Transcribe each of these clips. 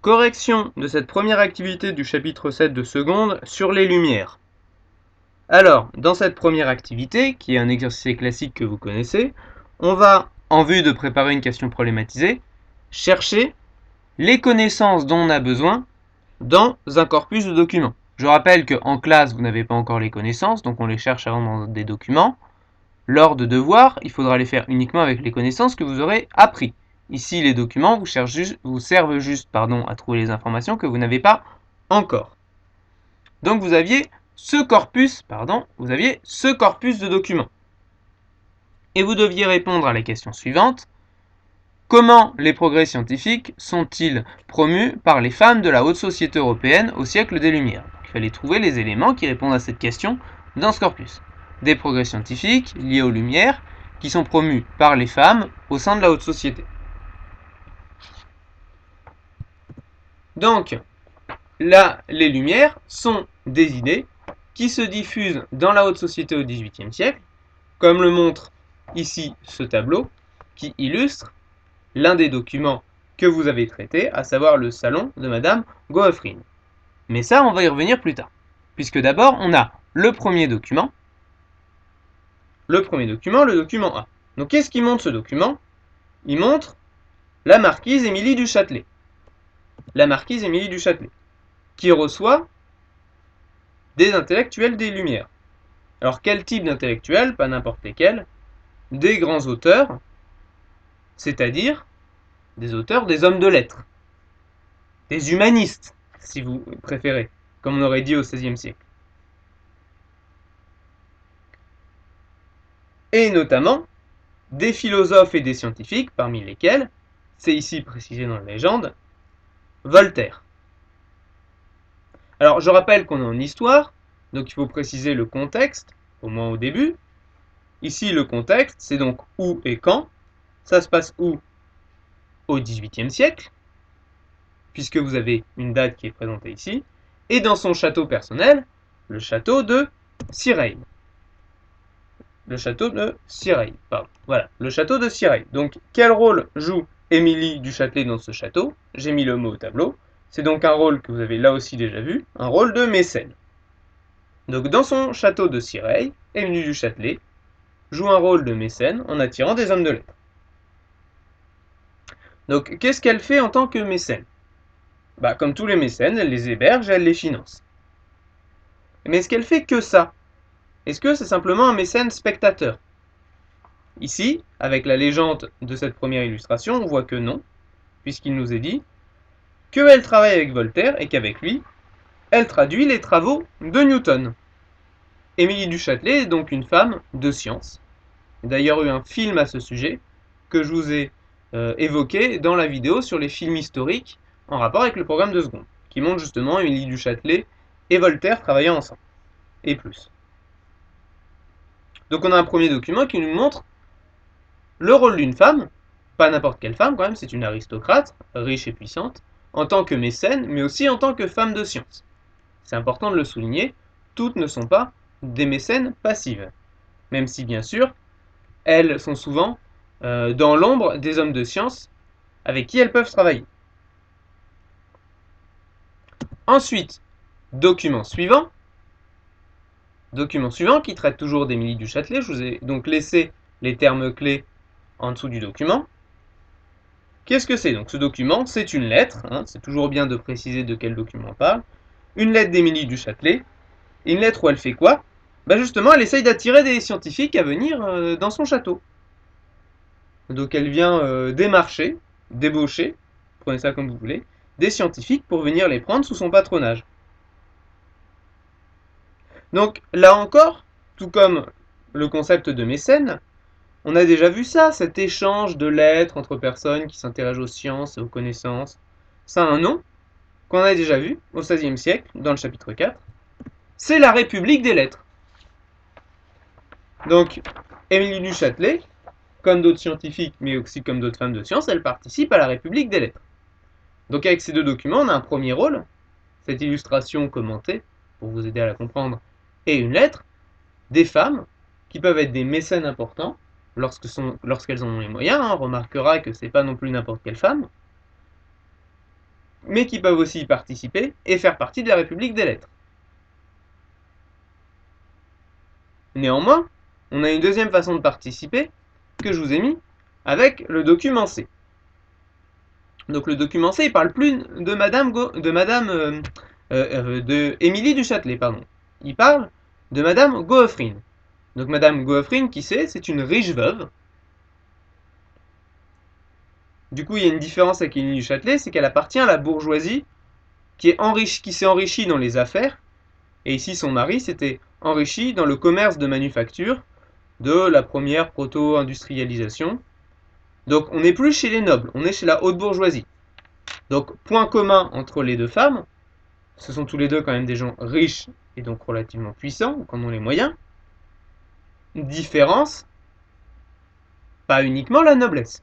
Correction de cette première activité du chapitre 7 de seconde sur les lumières. Alors, dans cette première activité, qui est un exercice classique que vous connaissez, on va, en vue de préparer une question problématisée, chercher les connaissances dont on a besoin dans un corpus de documents. Je rappelle qu'en classe, vous n'avez pas encore les connaissances, donc on les cherche avant dans des documents. Lors de devoirs, il faudra les faire uniquement avec les connaissances que vous aurez appris. Ici, les documents vous servent juste à trouver les informations que vous n'avez pas encore. Donc vous aviez ce corpus de documents. Et vous deviez répondre à la question suivante. Comment les progrès scientifiques sont-ils promus par les femmes de la haute société européenne au siècle des Lumières? Il fallait trouver les éléments qui répondent à cette question dans ce corpus. Des progrès scientifiques liés aux Lumières qui sont promus par les femmes au sein de la haute société. Donc, là, les Lumières sont des idées qui se diffusent dans la haute société au XVIIIe siècle, comme le montre ici ce tableau qui illustre l'un des documents que vous avez traité, à savoir le salon de Madame Goeffrin. Mais ça, on va y revenir plus tard, puisque d'abord, on a le premier document, le document A. Donc, qu'est-ce qui montre ce document? Il montre la marquise Émilie du Châtelet. La marquise Émilie du Châtelet, qui reçoit des intellectuels des Lumières. Alors, quel type d'intellectuels? Pas n'importe lesquels. Des grands auteurs, c'est-à-dire des auteurs, des hommes de lettres, des humanistes, si vous préférez, comme on aurait dit au XVIe siècle. Et notamment des philosophes et des scientifiques, parmi lesquels, c'est ici précisé dans la légende, Voltaire. Alors je rappelle qu'on est en histoire, donc il faut préciser le contexte, au moins au début. Ici le contexte, c'est donc où et quand. Ça se passe où? Au XVIIIe siècle, puisque vous avez une date qui est présentée ici, et dans son château personnel, le château de Cirey. Le château de Cirey, pardon. Voilà, le château de Cirey. Donc, quel rôle joue Émilie du Châtelet dans ce château? J'ai mis le mot au tableau. C'est donc un rôle que vous avez là aussi déjà vu, un rôle de mécène. Donc, dans son château de Cirey, Émilie du Châtelet joue un rôle de mécène en attirant des hommes de lettres. Donc, qu'est-ce qu'elle fait en tant que mécène? Comme tous les mécènes, elle les héberge et elle les finance. Mais est-ce qu'elle fait que ça? Est-ce que c'est simplement un mécène spectateur? Ici, avec la légende de cette première illustration, on voit que non, puisqu'il nous est dit qu'elle travaille avec Voltaire et qu'avec lui, elle traduit les travaux de Newton. Émilie du Châtelet est donc une femme de science. Il y a d'ailleurs eu un film à ce sujet que je vous ai évoqué dans la vidéo sur les films historiques en rapport avec le programme de seconde, qui montre justement Émilie du Châtelet et Voltaire travaillant ensemble, et plus. Donc on a un premier document qui nous montre le rôle d'une femme, pas n'importe quelle femme quand même, c'est une aristocrate, riche et puissante, en tant que mécène, mais aussi en tant que femme de science. C'est important de le souligner, toutes ne sont pas des mécènes passives, même si bien sûr, elles sont souvent dans l'ombre des hommes de science avec qui elles peuvent travailler. Ensuite, document suivant qui traite toujours d'Émilie du Châtelet, je vous ai donc laissé les termes clés en dessous du document. Qu'est-ce que c'est? Donc ce document, c'est une lettre, c'est toujours bien de préciser de quel document on parle, une lettre d'Émilie du Châtelet, une lettre où elle fait quoi? Justement, elle essaye d'attirer des scientifiques à venir dans son château. Donc elle vient démarcher, débaucher, prenez ça comme vous voulez, des scientifiques pour venir les prendre sous son patronage. Donc là encore, tout comme le concept de mécène, on a déjà vu ça, cet échange de lettres entre personnes qui s'intéressent aux sciences et aux connaissances. Ça a un nom qu'on a déjà vu au XVIe siècle, dans le chapitre 4. C'est la République des lettres. Donc, Émilie du Châtelet, comme d'autres scientifiques, mais aussi comme d'autres femmes de science, elle participe à la République des lettres. Donc avec ces deux documents, on a un premier rôle, cette illustration commentée, pour vous aider à la comprendre, et une lettre, des femmes, qui peuvent être des mécènes importants, lorsqu'elles en ont les moyens, on remarquera que c'est pas non plus n'importe quelle femme, mais qui peuvent aussi y participer et faire partie de la République des lettres. Néanmoins, on a une deuxième façon de participer que je vous ai mis avec le document C. Donc le document C, il parle plus de Émilie du Châtelet, pardon. Il parle de Madame Goeffrine. Donc Madame Goeffrine, qui c'est une riche veuve. Du coup, il y a une différence avec Émilie du Châtelet, c'est qu'elle appartient à la bourgeoisie qui s'est enrichie dans les affaires. Et ici, son mari s'était enrichi dans le commerce de manufacture de la première proto-industrialisation. Donc on n'est plus chez les nobles, on est chez la haute bourgeoisie. Donc point commun entre les deux femmes, ce sont tous les deux quand même des gens riches et donc relativement puissants, qui en ont les moyens. Différence, pas uniquement la noblesse.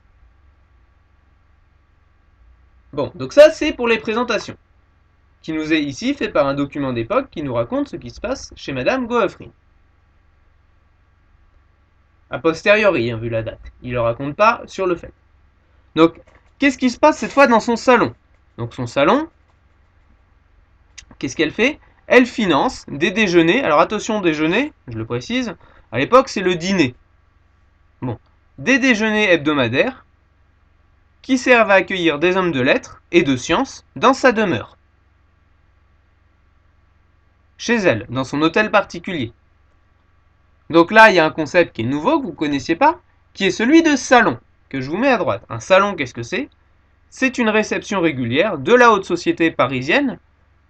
Bon, donc ça c'est pour les présentations, qui nous est ici fait par un document d'époque qui nous raconte ce qui se passe chez Madame Goeffrine. A posteriori, vu la date. Il ne le raconte pas sur le fait. Donc, qu'est-ce qui se passe cette fois dans son salon? Donc son salon, qu'est-ce qu'elle fait? Elle finance des déjeuners. Alors attention, déjeuner, je le précise, à l'époque c'est le dîner. Bon, des déjeuners hebdomadaires qui servent à accueillir des hommes de lettres et de sciences dans sa demeure. Chez elle, dans son hôtel particulier. Donc là, il y a un concept qui est nouveau, que vous ne connaissiez pas, qui est celui de salon, que je vous mets à droite. Un salon, qu'est-ce que c'est? C'est une réception régulière de la haute société parisienne,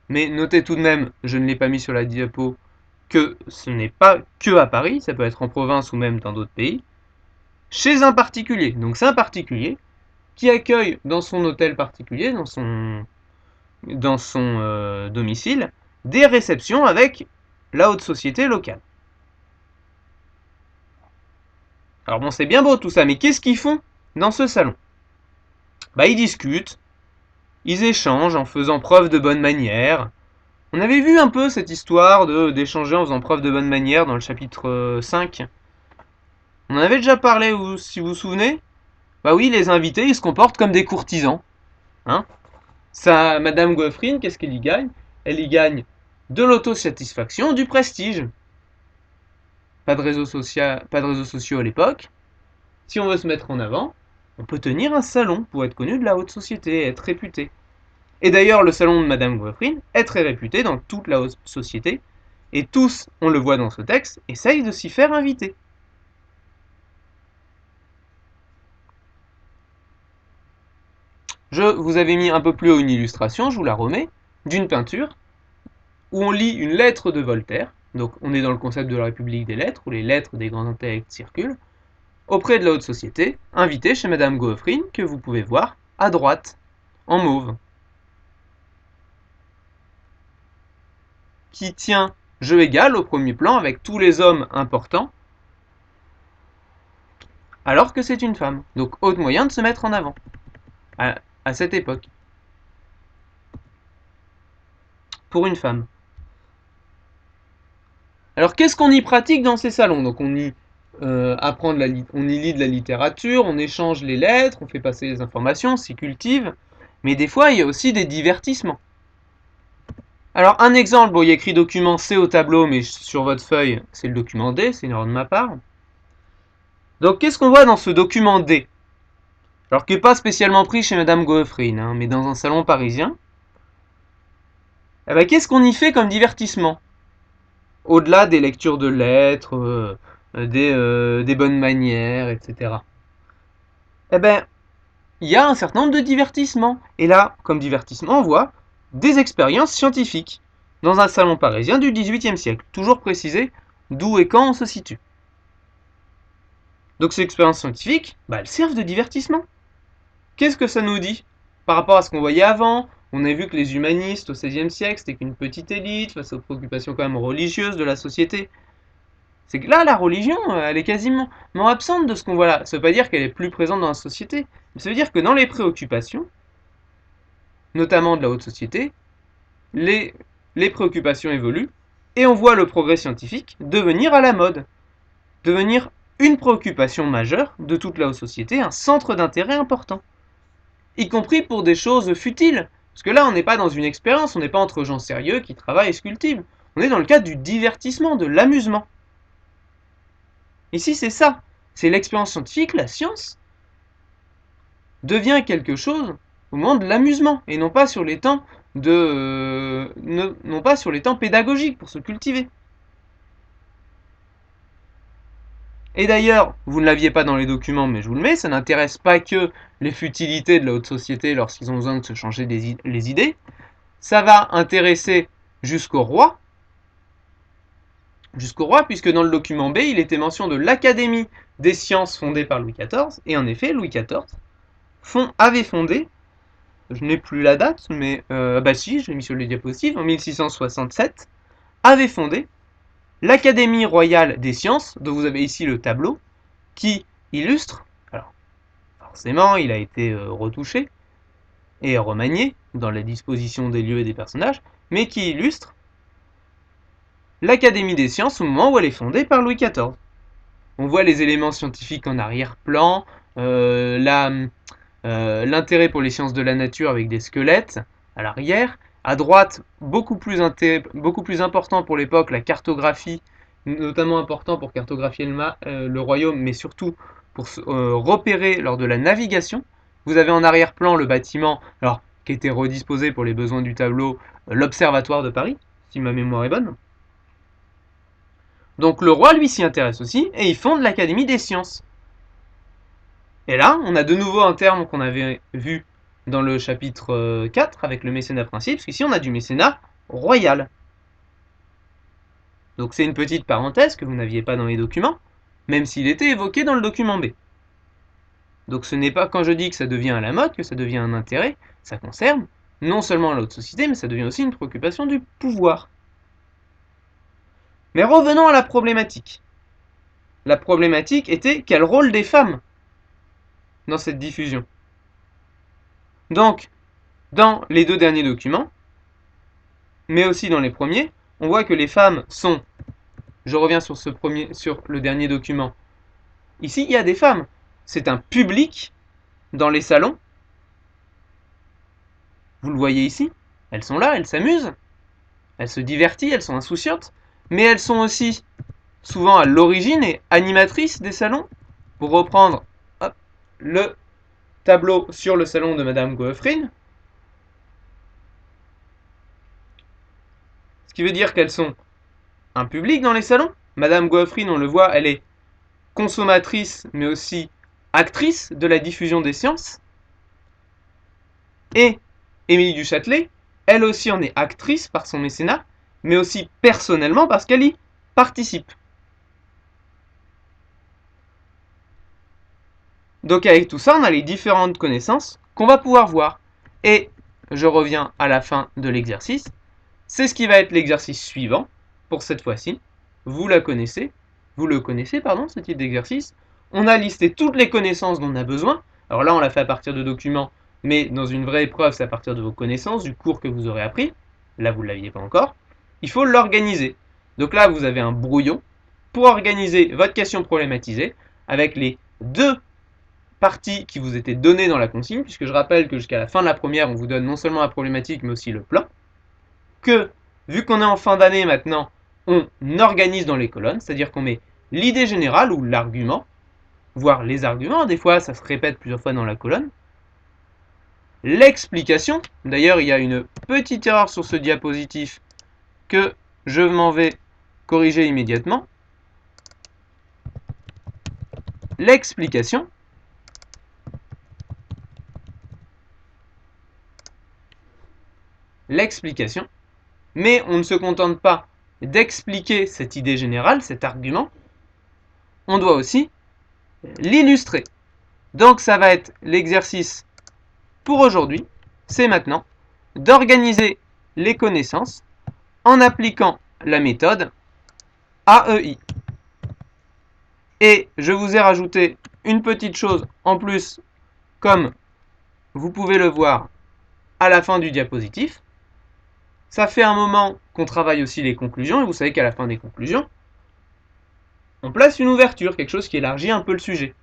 mais notez tout de même, je ne l'ai pas mis sur la diapo, que ce n'est pas que à Paris, ça peut être en province ou même dans d'autres pays, chez un particulier. Donc c'est un particulier qui accueille dans son hôtel particulier, dans son domicile, des réceptions avec la haute société locale. Alors bon, c'est bien beau tout ça, mais qu'est-ce qu'ils font dans ce salon? Ils discutent, ils échangent en faisant preuve de bonne manière. On avait vu un peu cette histoire d'échanger en faisant preuve de bonne manière dans le chapitre 5. On en avait déjà parlé, si vous vous souvenez. Bah oui, les invités, ils se comportent comme des courtisans. Hein? Ça, Madame Goeffrine, qu'est-ce qu'elle y gagne? Elle y gagne de l'autosatisfaction, du prestige. Pas de réseaux sociaux à l'époque. Si on veut se mettre en avant, on peut tenir un salon pour être connu de la haute société et être réputé. Et d'ailleurs, le salon de Madame Goeffrine est très réputé dans toute la haute société, et tous, on le voit dans ce texte, essayent de s'y faire inviter. Je vous avais mis un peu plus haut une illustration, je vous la remets, d'une peinture, où on lit une lettre de Voltaire, donc on est dans le concept de la République des lettres, où les lettres des grands intellects circulent, auprès de la haute société, invité chez Madame Goeffrine, que vous pouvez voir à droite, en mauve. Qui tient jeu égal au premier plan avec tous les hommes importants, alors que c'est une femme. Donc autre moyen de se mettre en avant, à cette époque. Pour une femme. Alors qu'est-ce qu'on y pratique dans ces salons? Donc on y on y lit de la littérature, on échange les lettres, on fait passer les informations, on s'y cultive, mais des fois il y a aussi des divertissements. Alors un exemple, bon il y a écrit document C au tableau, mais sur votre feuille c'est le document D, c'est une erreur de ma part. Donc qu'est-ce qu'on voit dans ce document D? Alors qui n'est pas spécialement pris chez Madame Goeffrine, mais dans un salon parisien. Qu'est-ce qu'on y fait comme divertissement? Au-delà des lectures de lettres, des bonnes manières, etc. Il y a un certain nombre de divertissements. Et là, comme divertissement, on voit des expériences scientifiques dans un salon parisien du XVIIIe siècle. Toujours préciser d'où et quand on se situe. Donc ces expériences scientifiques, elles servent de divertissement. Qu'est-ce que ça nous dit par rapport à ce qu'on voyait avant? On a vu que les humanistes au XVIe siècle, c'était qu'une petite élite face aux préoccupations quand même religieuses de la société. C'est que là, la religion, elle est quasiment absente de ce qu'on voit là. Ça ne veut pas dire qu'elle est plus présente dans la société, mais ça veut dire que dans les préoccupations, notamment de la haute société, les préoccupations évoluent, et on voit le progrès scientifique devenir à la mode, devenir une préoccupation majeure de toute la haute société, un centre d'intérêt important, y compris pour des choses futiles, Parce que là, on n'est pas dans une expérience, on n'est pas entre gens sérieux qui travaillent et se cultivent. On est dans le cadre du divertissement, de l'amusement. Ici, c'est ça. C'est l'expérience scientifique, la science, devient quelque chose au moment de l'amusement, et non pas sur les temps non pas sur les temps pédagogiques pour se cultiver. Et d'ailleurs, vous ne l'aviez pas dans les documents, mais je vous le mets, ça n'intéresse pas que les futilités de la haute société lorsqu'ils ont besoin de se changer les idées. Ça va intéresser jusqu'au roi, puisque dans le document B, il était mention de l'Académie des sciences fondée par Louis XIV, et en effet, Louis XIV avait fondé, je n'ai plus la date, mais bah si, je l'ai mis sur les diapositives, en 1667, avait fondé l'Académie royale des sciences, dont vous avez ici le tableau, qui illustre, alors forcément il a été retouché et remanié dans la disposition des lieux et des personnages, mais qui illustre l'Académie des sciences au moment où elle est fondée par Louis XIV. On voit les éléments scientifiques en arrière-plan, l'intérêt pour les sciences de la nature avec des squelettes à l'arrière. À droite, beaucoup plus important pour l'époque, la cartographie, notamment important pour cartographier le royaume, mais surtout pour repérer lors de la navigation. Vous avez en arrière-plan le bâtiment, alors qui était redisposé pour les besoins du tableau, l'Observatoire de Paris, si ma mémoire est bonne. Donc le roi, lui, s'y intéresse aussi, et il fonde l'Académie des sciences. Et là, on a de nouveau un terme qu'on avait vu dans le chapitre 4 avec le mécénat principe, parce qu'ici on a du mécénat royal. Donc c'est une petite parenthèse que vous n'aviez pas dans les documents, même s'il était évoqué dans le document B. Donc ce n'est pas quand je dis que ça devient à la mode, que ça devient un intérêt, ça concerne non seulement la haute société, mais ça devient aussi une préoccupation du pouvoir. Mais revenons à la problématique. La problématique était quel rôle des femmes dans cette diffusion. Donc, dans les deux derniers documents, mais aussi dans les premiers, on voit que les femmes sont, je reviens sur le dernier document, ici il y a des femmes, c'est un public dans les salons, vous le voyez ici, elles sont là, elles s'amusent, elles se divertissent, elles sont insouciantes, mais elles sont aussi souvent à l'origine et animatrices des salons, pour reprendre le tableau sur le salon de Madame Goeffrine, ce qui veut dire qu'elles sont un public dans les salons. Madame Goeffrine, on le voit, elle est consommatrice, mais aussi actrice de la diffusion des sciences. Et Émilie du Châtelet, elle aussi en est actrice par son mécénat, mais aussi personnellement parce qu'elle y participe. Donc avec tout ça, on a les différentes connaissances qu'on va pouvoir voir. Et je reviens à la fin de l'exercice. C'est ce qui va être l'exercice suivant pour cette fois-ci. Vous le connaissez, ce type d'exercice. On a listé toutes les connaissances dont on a besoin. Alors là, on l'a fait à partir de documents, mais dans une vraie épreuve, c'est à partir de vos connaissances, du cours que vous aurez appris. Là, vous ne l'aviez pas encore. Il faut l'organiser. Donc là, vous avez un brouillon pour organiser votre question problématisée avec les deux parties qui vous étaient données dans la consigne, puisque je rappelle que jusqu'à la fin de la première, on vous donne non seulement la problématique, mais aussi le plan. Que, vu qu'on est en fin d'année maintenant, on organise dans les colonnes, c'est-à-dire qu'on met l'idée générale ou l'argument, voire les arguments, des fois ça se répète plusieurs fois dans la colonne, l'explication, d'ailleurs il y a une petite erreur sur ce diapositive que je m'en vais corriger immédiatement, l'explication, mais on ne se contente pas d'expliquer cette idée générale, cet argument, on doit aussi l'illustrer. Donc ça va être l'exercice pour aujourd'hui, c'est maintenant d'organiser les connaissances en appliquant la méthode AEI. Et je vous ai rajouté une petite chose en plus, comme vous pouvez le voir à la fin du diapositive. Ça fait un moment qu'on travaille aussi les conclusions, et vous savez qu'à la fin des conclusions, on place une ouverture, quelque chose qui élargit un peu le sujet.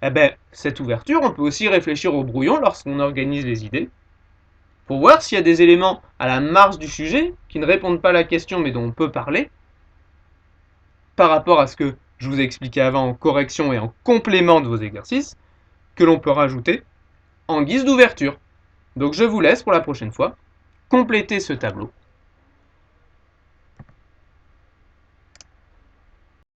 Eh bien, cette ouverture, on peut aussi réfléchir au brouillon lorsqu'on organise les idées, pour voir s'il y a des éléments à la marge du sujet qui ne répondent pas à la question mais dont on peut parler par rapport à ce que je vous ai expliqué avant en correction et en complément de vos exercices que l'on peut rajouter en guise d'ouverture. Donc je vous laisse pour la prochaine fois compléter ce tableau.